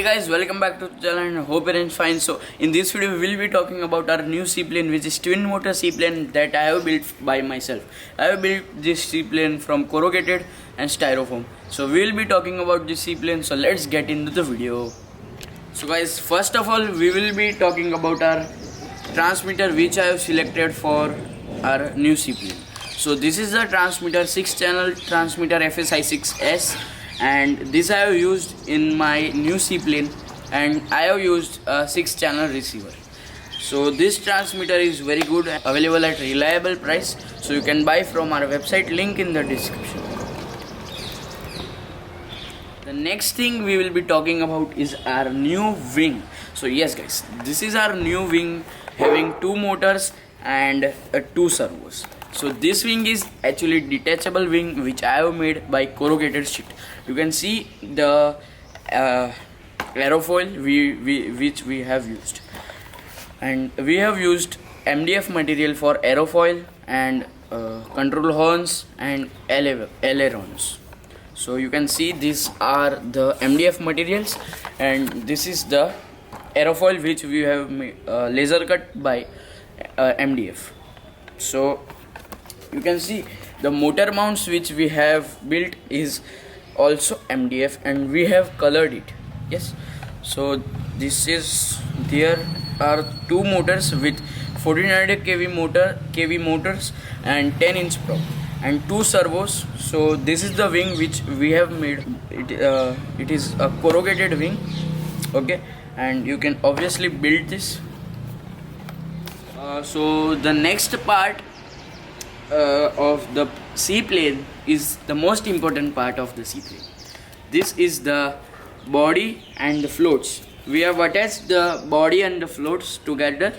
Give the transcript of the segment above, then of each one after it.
Hey guys, welcome back to the channel and hope everyone's fine. So in this video we will be talking about our new seaplane, which is twin motor seaplane that I have built by myself. I have built this seaplane from corrugated and styrofoam. So we will be talking about this seaplane, so let's get into the video. So guys, first of all we will be talking about our transmitter which I have selected for our new seaplane. So this is the transmitter, 6-channel transmitter FSI6S, and this I have used in my new seaplane, and I have used a 6-channel receiver. So this transmitter is very good, available at reliable price, so you can buy from our website, link in the description. The next thing we will be talking about is our new wing. So yes guys, this is our new wing having 2 motors and 2 servos. So this wing is actually detachable wing which I have made by corrugated sheet. You can see the aerofoil which we have used, and we have used MDF material for aerofoil and control horns and ailerons. So you can see these are the MDF materials, and this is the aerofoil which we have laser cut by MDF. So you can see the motor mounts which we have built is also MDF, and we have colored it. Yes, so this is, there are 2 motors with 1400 kV motors and 10-inch prop and 2 servos. So this is the wing which we have made. It is a corrugated wing, okay, and you can obviously build this. So the next part of the seaplane is the most important part of the seaplane. This is the body and the floats. We have attached the body and the floats together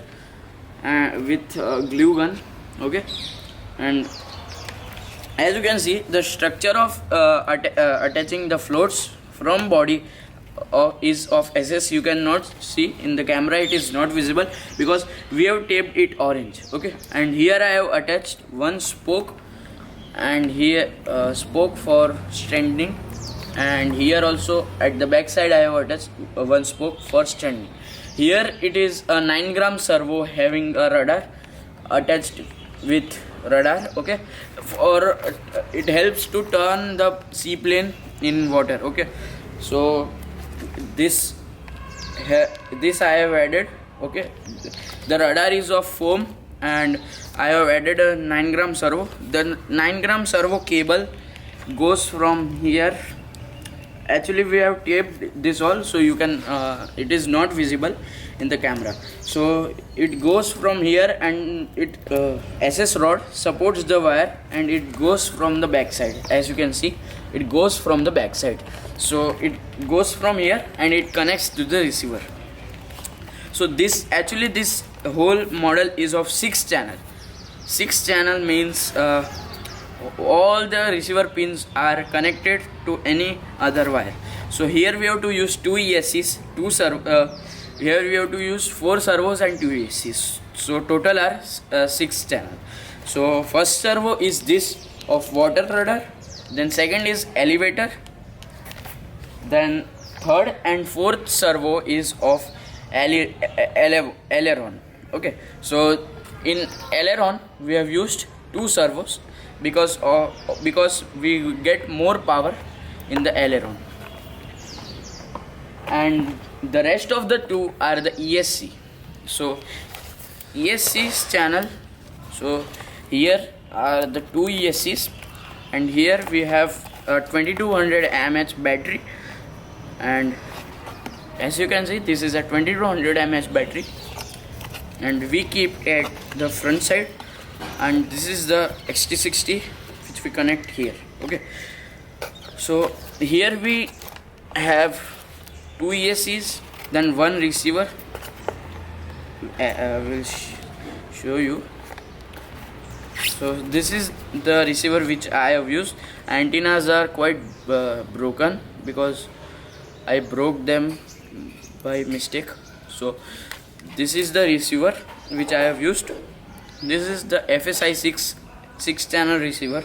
with glue gun, okay, and as you can see the structure of attaching the floats from body is of SS. You cannot see in the camera, it is not visible because we have taped it orange, okay, and here I have attached one spoke, and here spoke for strengthening, and here also at the back side I have attached one spoke for strengthening. Here it is a 9-gram servo having a radar attached with radar, okay, for it helps to turn the seaplane in water, okay. So this I have added, okay. The radar is of foam, and I have added a 9-gram servo. The 9-gram servo cable goes from here. Actually we have taped this all, so you can it is not visible in the camera. So it goes from here, and it SS rod supports the wire, and it goes from the back side. As you can see, it goes from the back side. So it goes from here and it connects to the receiver. So this whole model is of 6-channel. 6-channel means all the receiver pins are connected to any other wire. So here we have to use 2 ESCs, here we have to use 4 servos and 2 ESCs. So total are 6 channel. So first servo is this of water radar, then second is elevator, then third and fourth servo is of aileron, okay. So in aileron we have used 2 servos because we get more power in the aileron, and the rest of the 2 are the ESC. So ESC's channel, so here are the 2 ESCs, and here we have a 2200 mAh battery, and as you can see this is a 2200 mAh battery, and we keep at the front side, and this is the XT60 which we connect here, okay. So here we have 2 ESCs, then 1 receiver. I will show you. So this is the receiver which I have used. Antennas are quite broken because I broke them by mistake. So this is the receiver which I have used. This is the FSI 6-channel receiver,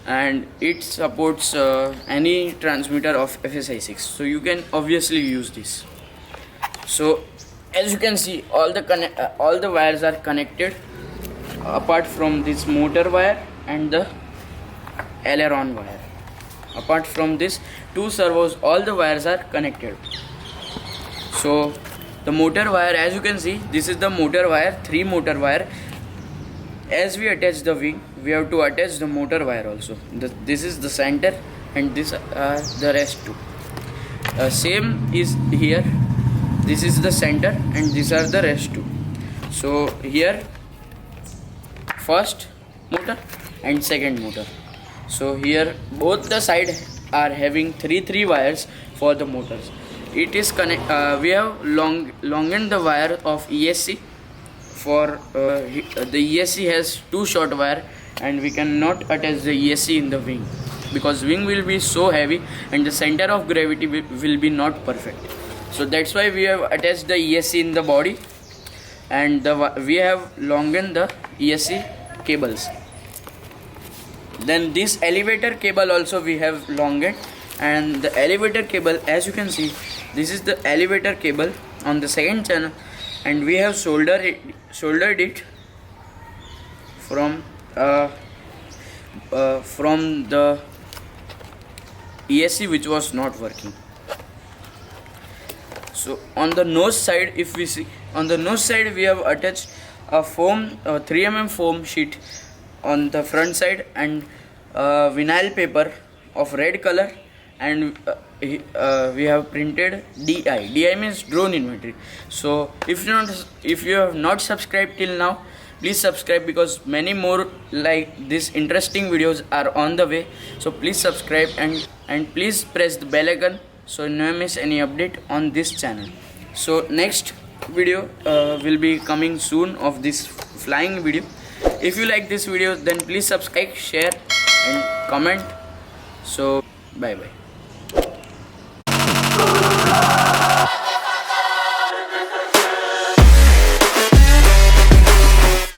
and it supports any transmitter of FSI6, so you can obviously use this. So as you can see, all the wires are connected apart from this motor wire and the aileron wire. Apart from this two servos, all the wires are connected. So the motor wire, as you can see, this is the motor wire, 3 motor wire. As we attach the wing, we have to attach the motor wire also. This is the center and this are the rest too. Same is here. This is the center and these are the rest too. So here first motor and second motor. So here both the side are having 3 wires for the motors. It is we have longened the wire of ESC. For the ESC has 2 short wire and we cannot attach the ESC in the wing because wing will be so heavy and the center of gravity will be not perfect. So that's why we have attached the ESC in the body, and we have longened the ESC cables. Then this elevator cable also we have longened, and the elevator cable, as you can see, this is the elevator cable on the second channel, and we have soldered it from the ESC which was not working. So on the nose side, if we see, on the nose side we have attached a 3mm foam sheet on the front side and vinyl paper of red color, and we have printed DI. DI means drone inventory. So if you have not subscribed till now, please subscribe because many more like this interesting videos are on the way. So please subscribe and please press the bell icon so you never miss any update on this channel. So next video will be coming soon of this flying video. If you like this video, then please subscribe, share and comment. So bye bye.